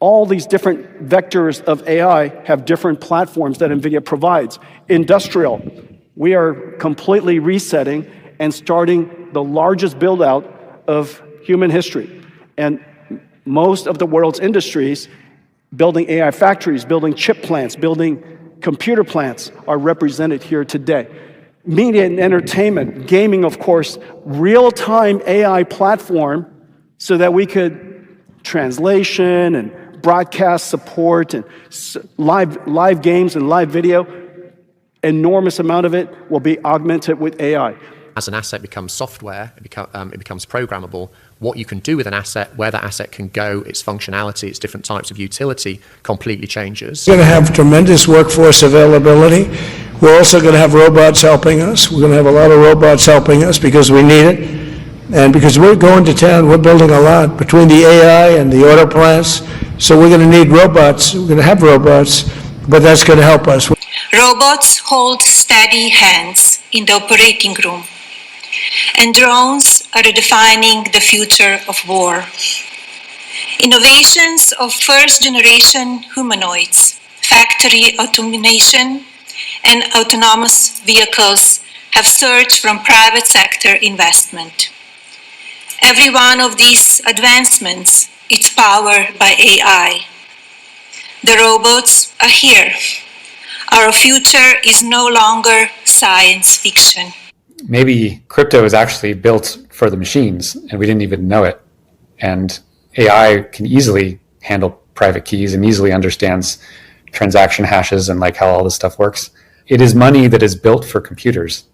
All these different vectors of AI have different platforms that NVIDIA provides. Industrial, we are completely resetting and starting the largest build-out of human history. And most of the world's industries, building AI factories, building chip plants, building computer plants, are represented here today. Media and entertainment, gaming, of course, real-time AI platform so that we could translation and broadcast support and live games and live video. Enormous amount of it will be augmented with AI. As an asset becomes software, it becomes programmable, what you can do with an asset, where that asset can go, its functionality, its different types of utility completely changes. We're going to have tremendous workforce availability. We're also going to have robots helping us. We're going to have a lot of robots helping us because we need it. And because we're going to town, we're building a lot between the AI and the auto plants. So we're going to need robots. We're going to have robots, but that's going to help us. Robots hold steady hands in the operating room, and drones are redefining the future of war. Innovations of first-generation humanoids, factory automation, and autonomous vehicles have surged from private sector investment. Every one of these advancements is powered by AI. The robots are here. Our future is no longer science fiction. Maybe crypto is actually built for the machines and we didn't even know it. And AI can easily handle private keys and easily understands transaction hashes and like how all this stuff works. It is money that is built for computers,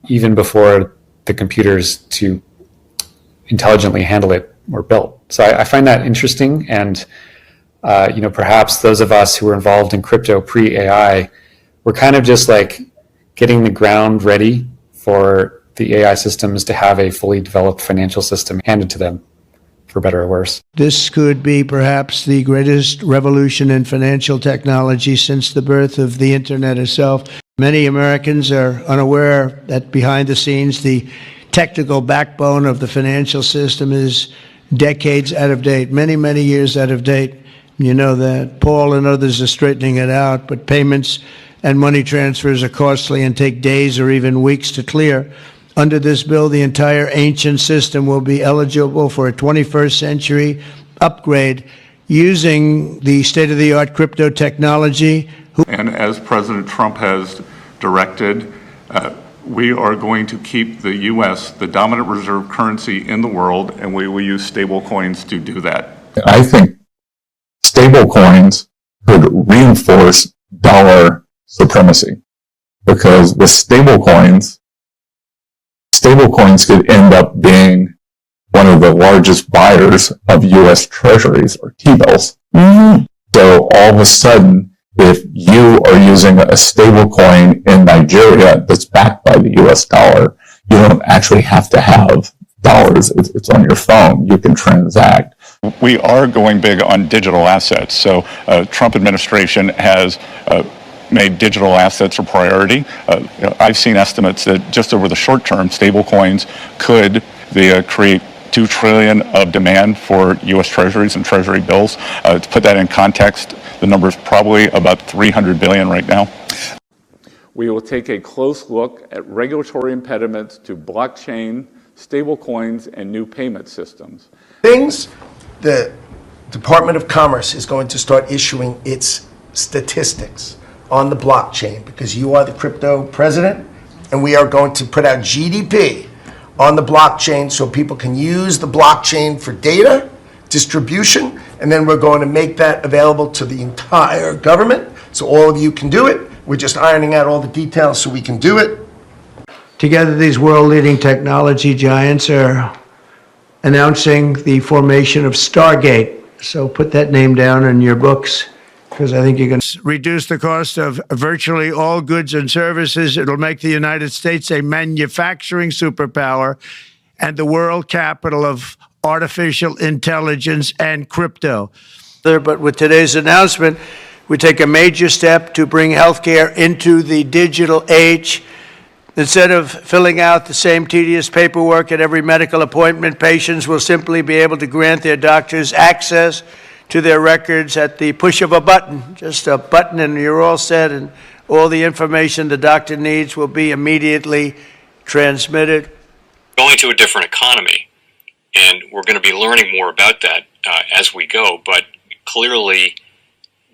even before the computers to intelligently handle it were built. So I find that interesting. And perhaps those of us who were involved in crypto pre-AI, we're kind of just like getting the ground ready for the AI systems to have a fully developed financial system handed to them, for better or worse. This could be perhaps the greatest revolution in financial technology since the birth of the internet itself. Many Americans are unaware that behind the scenes, the technical backbone of the financial system is decades out of date, many, many years out of date. You know that. Paul and others are straightening it out, but payments and money transfers are costly and take days or even weeks to clear. Under this bill, the entire ancient system will be eligible for a 21st century upgrade using the state-of-the-art crypto technology. And as President Trump has directed, we are going to keep the U.S. the dominant reserve currency in the world, and we will use stable coins to do that. I think stable coins could reinforce dollar supremacy, because with stable coins could end up being one of the largest buyers of U.S. treasuries or T-bills. So all of a sudden, if you are using a stable coin in Nigeria that's backed by the U.S. dollar, you don't actually have to have dollars. It's on your phone. You can transact. We are going big on digital assets. So Trump administration has made digital assets a priority. I've seen estimates that just over the short term, stable coins could create $2 trillion of demand for U.S. treasuries and treasury bills. To put that in context, the number is probably about $300 billion right now. We will take a close look at regulatory impediments to blockchain, stable coins, and new payment systems. The Department of Commerce is going to start issuing its statistics on the blockchain, because you are the crypto president, and we are going to put out GDP on the blockchain so people can use the blockchain for data distribution, and then we're going to make that available to the entire government so all of you can do it. We're just ironing out all the details so we can do it. Together, these world-leading technology giants are announcing the formation of Stargate. So put that name down in your books, because I think you can reduce the cost of virtually all goods and services. It'll make the United States a manufacturing superpower and the world capital of artificial intelligence and crypto. But with today's announcement, we take a major step to bring healthcare into the digital age. Instead of filling out the same tedious paperwork at every medical appointment, patients will simply be able to grant their doctors access to their records at the push of a button, just a button and you're all set, and all the information the doctor needs will be immediately transmitted. Going to a different economy, and we're going to be learning more about that as we go, but clearly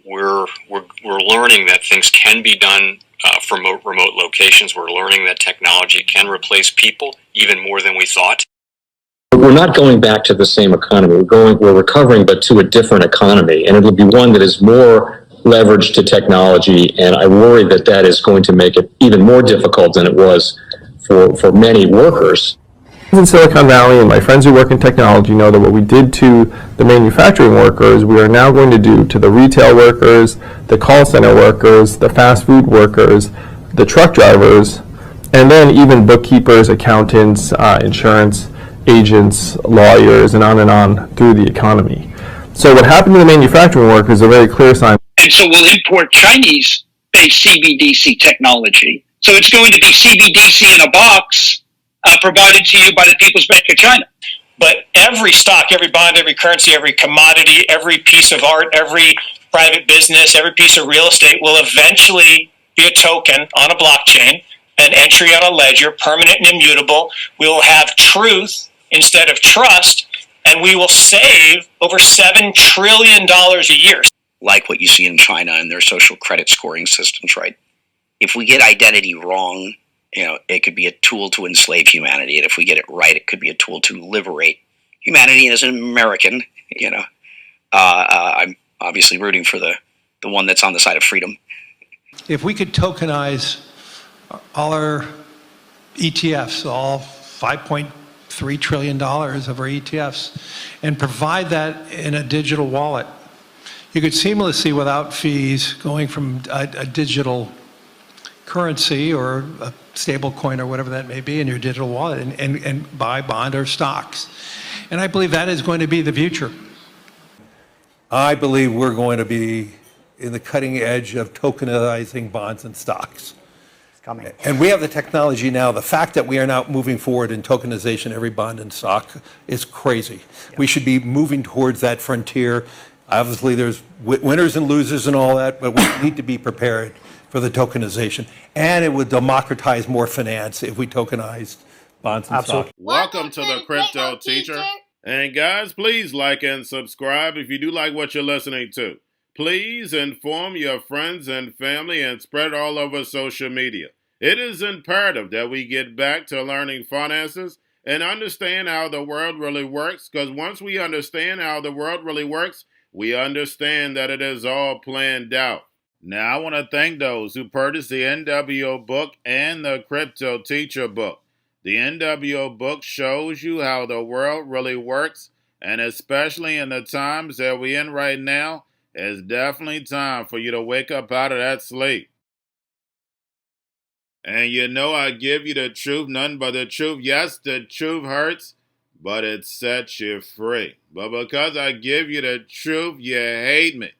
we're learning that things can be done from remote locations. We're learning that technology can replace people even more than we thought. We're not going back to the same economy. We're recovering, but to a different economy, and it'll be one that is more leveraged to technology. And I worry that that is going to make it even more difficult than it was for many workers. In Silicon Valley, and my friends who work in technology know that what we did to the manufacturing workers, we are now going to do to the retail workers, the call center workers, the fast food workers, the truck drivers, and then even bookkeepers, accountants, insurance agents, lawyers, and on through the economy. So what happened to the manufacturing workers is a very clear sign. And so we'll import Chinese-based CBDC technology. So it's going to be CBDC in a box provided to you by the People's Bank of China. But every stock, every bond, every currency, every commodity, every piece of art, every private business, every piece of real estate will eventually be a token on a blockchain, an entry on a ledger, permanent and immutable. We will have truth instead of trust, and we will save over $7 trillion a year. Like what you see in China and their social credit scoring systems, right? If we get identity wrong, it could be a tool to enslave humanity. And if we get it right, it could be a tool to liberate humanity. And as an American, I'm obviously rooting for the one that's on the side of freedom. If we could tokenize all our ETFs, all $5.3 trillion of our ETFs, and provide that in a digital wallet, you could seamlessly, without fees, going from a digital currency or a stable coin or whatever that may be in your digital wallet and buy bond or stocks. And I believe that is going to be the future. I believe we're going to be in the cutting edge of tokenizing bonds and stocks. Coming. And we have the technology now. The fact that we are now moving forward in tokenization, every bond and stock, is crazy. Yeah. We should be moving towards that frontier. Obviously, there's winners and losers and all that, but we need to be prepared for the tokenization. And it would democratize more finance if we tokenized bonds and stocks. Welcome to the Crypto Teacher. And guys, please like and subscribe if you do like what you're listening to. Please inform your friends and family and spread it all over social media. It is imperative that we get back to learning finances and understand how the world really works, because once we understand how the world really works, we understand that it is all planned out. Now, I want to thank those who purchased the NWO book and the Crypto Teacher book. The NWO book shows you how the world really works, and especially in the times that we're in right now, it's definitely time for you to wake up out of that sleep. And I give you the truth, nothing but the truth. Yes, the truth hurts, but it sets you free. But because I give you the truth, you hate me.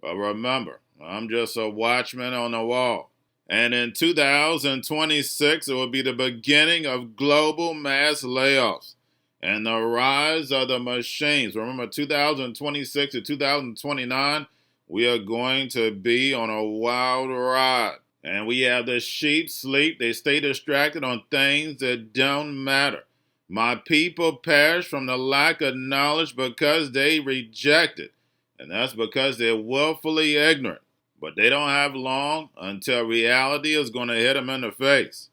But remember, I'm just a watchman on the wall. And in 2026, it will be the beginning of global mass layoffs and the rise of the machines. Remember, 2026 to 2029, we are going to be on a wild ride. And we have the sheep sleep. They stay distracted on things that don't matter. My people perish from the lack of knowledge because they reject it. And that's because they're willfully ignorant. But they don't have long until reality is going to hit them in the face.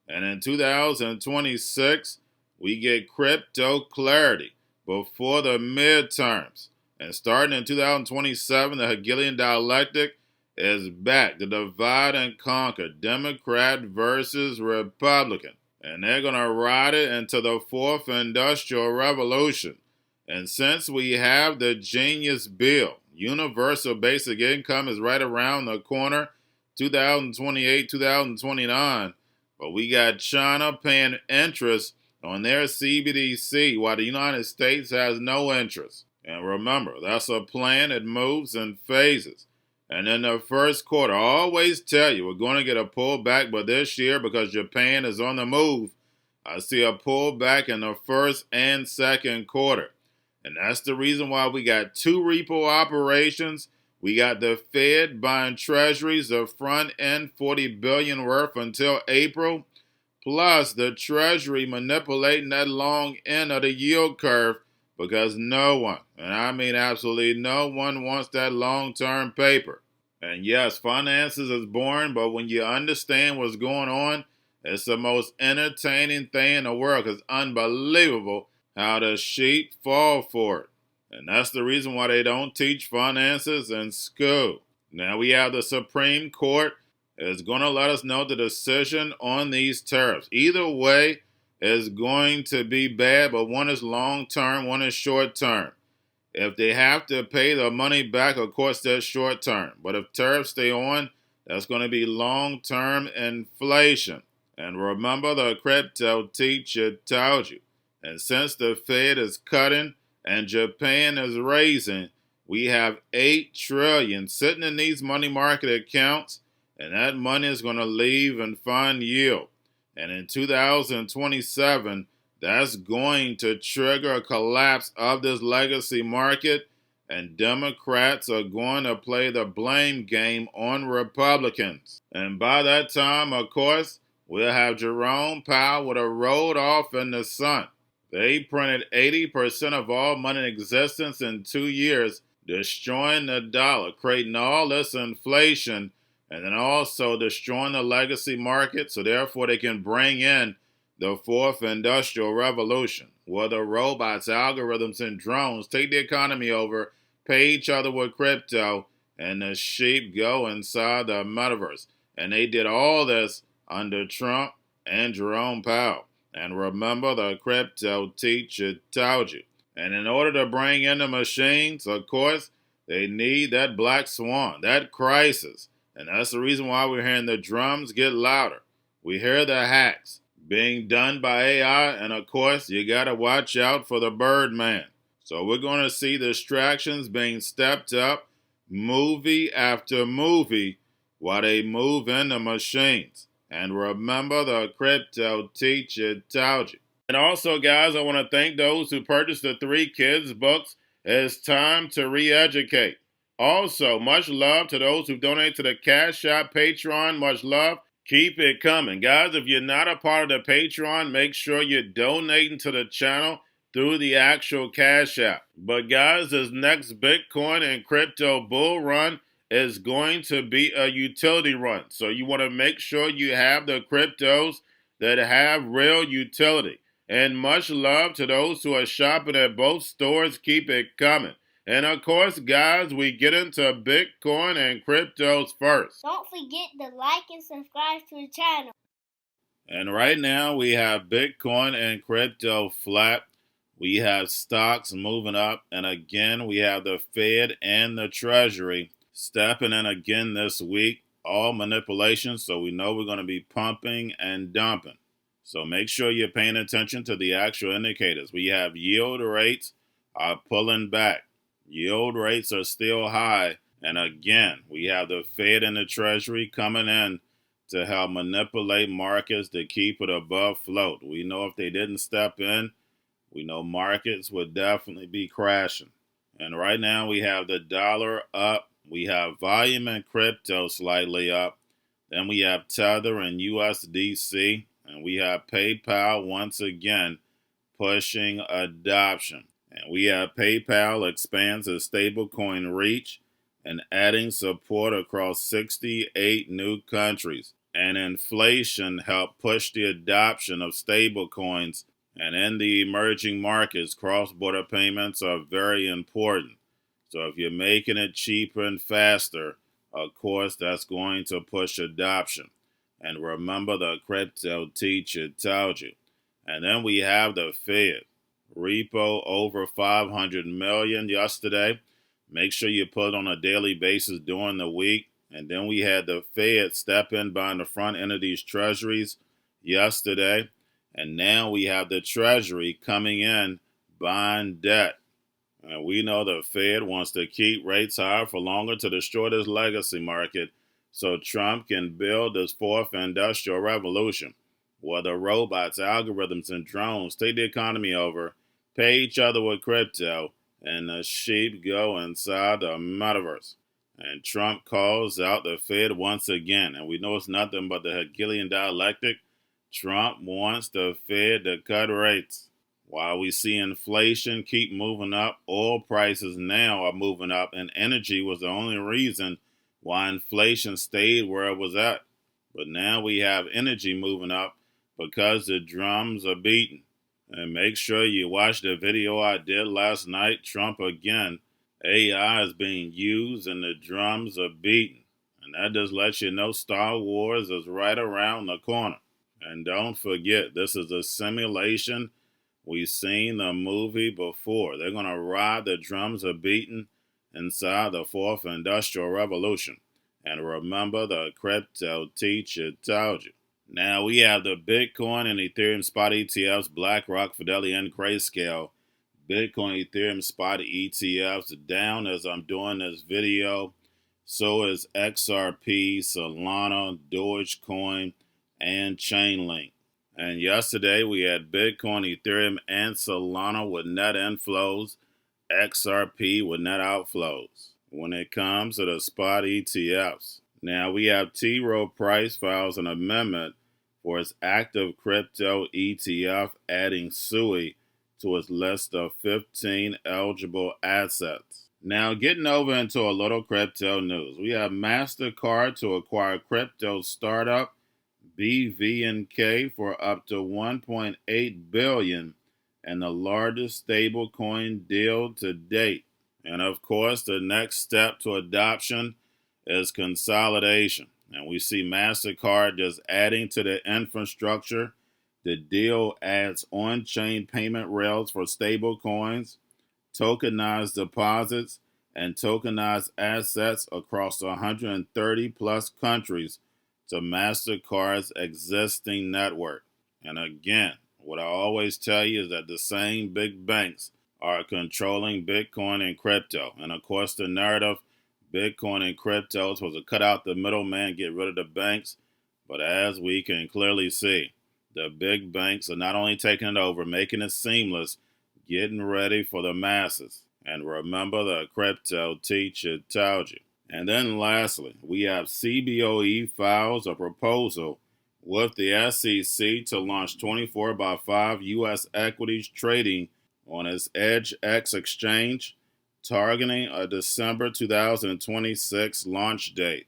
And in 2026, we get crypto clarity before the midterms. And starting in 2027, the Hegelian dialectic is back. The divide and conquer, Democrat versus Republican. And they're going to ride it into the fourth industrial revolution. And since we have the genius bill, universal basic income is right around the corner, 2028, 2029. But we got China paying interest on their CBDC, while the United States has no interest. And remember, that's a plan. It moves in phases. And in the first quarter, I always tell you, we're going to get a pullback, but this year, because Japan is on the move, I see a pullback in the first and second quarter. And that's the reason why we got two repo operations. We got the Fed buying treasuries of front end $40 billion worth until April, plus the Treasury manipulating that long end of the yield curve because no one, and I mean absolutely no one, wants that long-term paper. And yes, finances is boring, but when you understand what's going on, it's the most entertaining thing in the world. It's unbelievable how the sheep fall for it. And that's the reason why they don't teach finances in school. Now we have the Supreme Court is going to let us know the decision on these tariffs. Either way is going to be bad, but one is long-term, one is short-term. If they have to pay the money back, of course, that's short-term. But if tariffs stay on, that's going to be long-term inflation. And remember, the crypto teacher told you. And since the Fed is cutting and Japan is raising, we have $8 trillion sitting in these money market accounts, and that money is going to leave and find yield. And in 2027, that's going to trigger a collapse of this legacy market, and Democrats are going to play the blame game on Republicans. And by that time, of course, we'll have Jerome Powell with a rolled off in the sun. They printed 80% of all money in existence in 2 years, destroying the dollar, creating all this inflation, and then also destroying the legacy market, so therefore they can bring in the fourth industrial revolution, where the robots, algorithms, and drones take the economy over, pay each other with crypto, and the sheep go inside the metaverse. And they did all this under Trump and Jerome Powell. And remember, the crypto teacher told you. And in order to bring in the machines, of course, they need that black swan, that crisis. And that's the reason why we're hearing the drums get louder. We hear the hacks being done by AI, and of course, you got to watch out for the Birdman. So we're going to see distractions being stepped up, movie after movie, while they move in the machines. And remember, the crypto teacher told you. And also, guys, I want to thank those who purchased the 3 kids books. It's time to re-educate. Also, much love to those who donate to the Cash App, Patreon. Much love. Keep it coming. Guys, if you're not a part of the Patreon, make sure you're donating to the channel through the actual Cash App. But guys, this next Bitcoin and crypto bull run is going to be a utility run. So you want to make sure you have the cryptos that have real utility. And much love to those who are shopping at both stores. Keep it coming. And of course, guys, we get into Bitcoin and cryptos first. Don't forget to like and subscribe to the channel. And right now we have Bitcoin and crypto flat. We have stocks moving up. And again, we have the Fed and the Treasury stepping in again this week. All manipulation, so we know we're going to be pumping and dumping. So make sure you're paying attention to the actual indicators. We have yield rates are pulling back. Yield rates are still high. And again, we have the Fed and the Treasury coming in to help manipulate markets to keep it above float. We know if they didn't step in, we know markets would definitely be crashing. And right now we have the dollar up. We have volume in crypto slightly up. Then we have Tether and USDC. And we have PayPal once again pushing adoption. And we have PayPal expands its stablecoin reach and adding support across 68 new countries. And inflation helped push the adoption of stablecoins. And in the emerging markets, cross-border payments are very important. So if you're making it cheaper and faster, of course, that's going to push adoption. And remember, the crypto teacher told you. And then we have the Fed. Repo over 500 million yesterday. Make sure you put it on a daily basis during the week. And then we had the Fed step in buying the front end of these treasuries yesterday. And now we have the Treasury coming in buying debt. And we know the Fed wants to keep rates high for longer to destroy this legacy market so Trump can build this fourth industrial revolution, where the robots, algorithms, and drones take the economy over, pay each other with crypto, and the sheep go inside the metaverse. And Trump calls out the Fed once again, and we know it's nothing but the Hegelian dialectic. Trump wants the Fed to cut rates. While we see inflation keep moving up, oil prices now are moving up, and energy was the only reason why inflation stayed where it was at. But now we have energy moving up because the drums are beating. And make sure you watch the video I did last night. Trump again. AI is being used and the drums are beating. And that just lets you know Star Wars is right around the corner. And don't forget, this is a simulation. We've seen the movie before. They're going to ride the drums are beating inside the fourth industrial revolution. And remember, the crypto teacher told you. Now we have the Bitcoin and Ethereum spot ETFs, BlackRock, Fidelity, and Grayscale. Bitcoin, Ethereum spot ETFs down as I'm doing this video. So is XRP, Solana, Dogecoin, and Chainlink. And yesterday we had Bitcoin, Ethereum, and Solana with net inflows, XRP with net outflows. When it comes to the spot ETFs, now we have T. Rowe Price files an amendment for its active crypto ETF, adding SUI to its list of 15 eligible assets. Now getting over into a little crypto news, we have MasterCard to acquire crypto startup BVNK for up to $1.8 billion and the largest stablecoin deal to date. And of course, the next step to adoption is consolidation. And we see MasterCard just adding to the infrastructure. The deal adds on-chain payment rails for stablecoins, tokenized deposits, and tokenized assets across 130 plus countries to MasterCard's existing network. And again, what I always tell you is that the same big banks are controlling Bitcoin and crypto. And of course, the narrative, Bitcoin and crypto, was to cut out the middleman, get rid of the banks. But as we can clearly see, the big banks are not only taking it over, making it seamless, getting ready for the masses. And remember, the crypto teacher told you. And then lastly, we have CBOE files a proposal with the SEC to launch 24/5 U.S. equities trading on its EdgeX exchange, targeting a December 2026 launch date.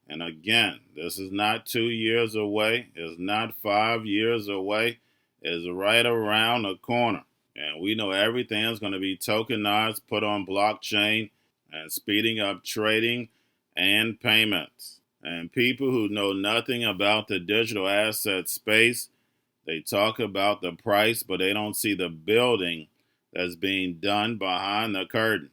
And again, this is not 2 years away. It's not 5 years away. It's right around the corner. And we know everything is going to be tokenized, put on blockchain, and speeding up trading and payments. And people who know nothing about the digital asset space, they talk about the price, but they don't see the building that's being done behind the curtain.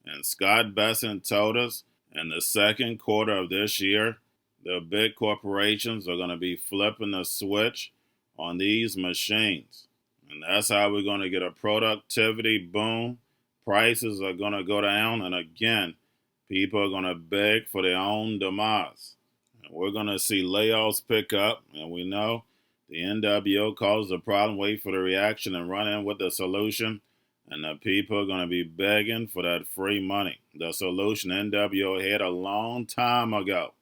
And Scott Besson told us in the second quarter of this year, the big corporations are going to be flipping the switch on these machines. And that's how we're going to get a productivity boom. Prices are going to go down. And again, people are going to beg for their own demise. And we're going to see layoffs pick up. And we know the NWO caused the problem, wait for the reaction, and run in with the solution. And the people are going to be begging for that free money. The solution NWO had a long time ago.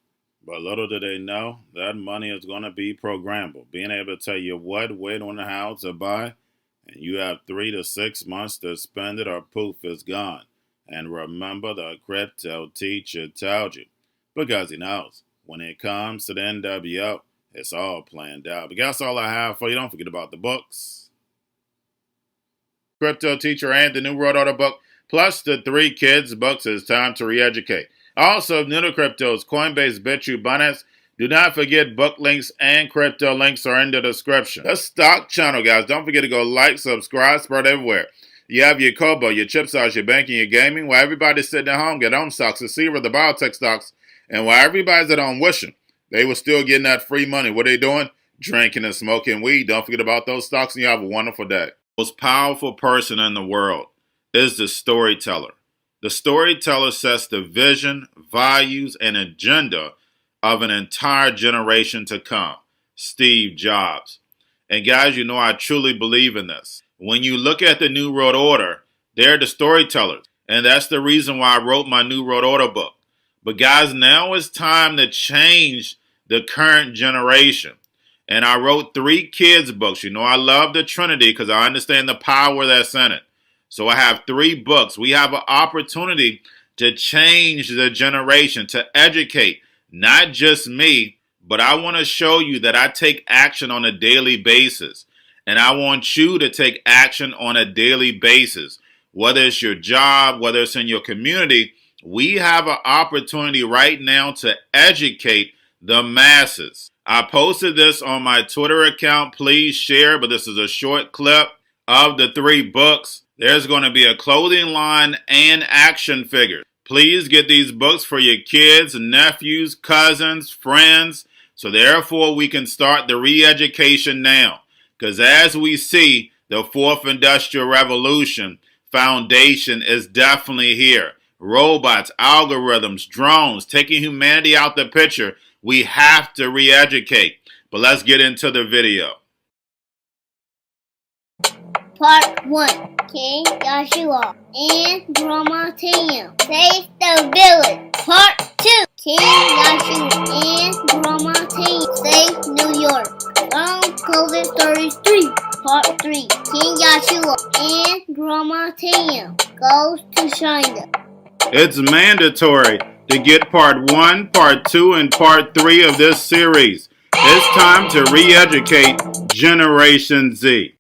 But little do they know, that money is going to be programmable. Being able to tell you what, when, and how to buy. And you have 3 to 6 months to spend it or poof, it's gone. And remember, the crypto teacher told you. Because he knows, when it comes to the NWO, it's all planned out. But that's all I have for you. Don't forget about the books. Crypto Teacher and the New World Order book, plus the 3 kids books. It's time to re-educate. Also, new to cryptos, Coinbase, Bitrue, Binance. Do not forget book links and crypto links are in the description. The stock channel, guys. Don't forget to go like, subscribe, spread everywhere. You have your Kobo, your chip stocks, your banking, your gaming. While everybody's sitting at home, get on stocks, the Seaver, the biotech stocks. And while everybody's at home wishing they were still getting that free money, what are they doing? Drinking and smoking weed. Don't forget about those stocks, and you have a wonderful day. The most powerful person in the world is the storyteller. The storyteller sets the vision, values, and agenda of an entire generation to come. Steve Jobs. And guys, you know I truly believe in this. When you look at the New World Order, they're the storytellers. And that's the reason why I wrote my New World Order book. But guys, now it's time to change the current generation. And I wrote 3 kids books. You know, I love the Trinity because I understand the power that's in it. So I have 3 books. We have an opportunity to change the generation, to educate, not just me, but I want to show you that I take action on a daily basis. And I want you to take action on a daily basis. Whether it's your job, whether it's in your community, we have an opportunity right now to educate the masses. I posted this on my Twitter account. Please share, but this is a short clip of the 3 books. There's going to be a clothing line and action figures. Please get these books for your kids, nephews, cousins, friends, so therefore we can start the re-education now. Because as we see, the 4th Industrial Revolution foundation is definitely here. Robots, algorithms, drones, taking humanity out the picture. We have to re-educate. But let's get into the video. Part 1. King Joshua and Drama Tam save the village. Part 2. King Joshua and Drama Tam save New York from COVID-33. Part 3. King Joshua and Drama Tam goes to China. It's mandatory to get part 1, part 2, and part 3 of this series. It's time to re-educate Generation Z.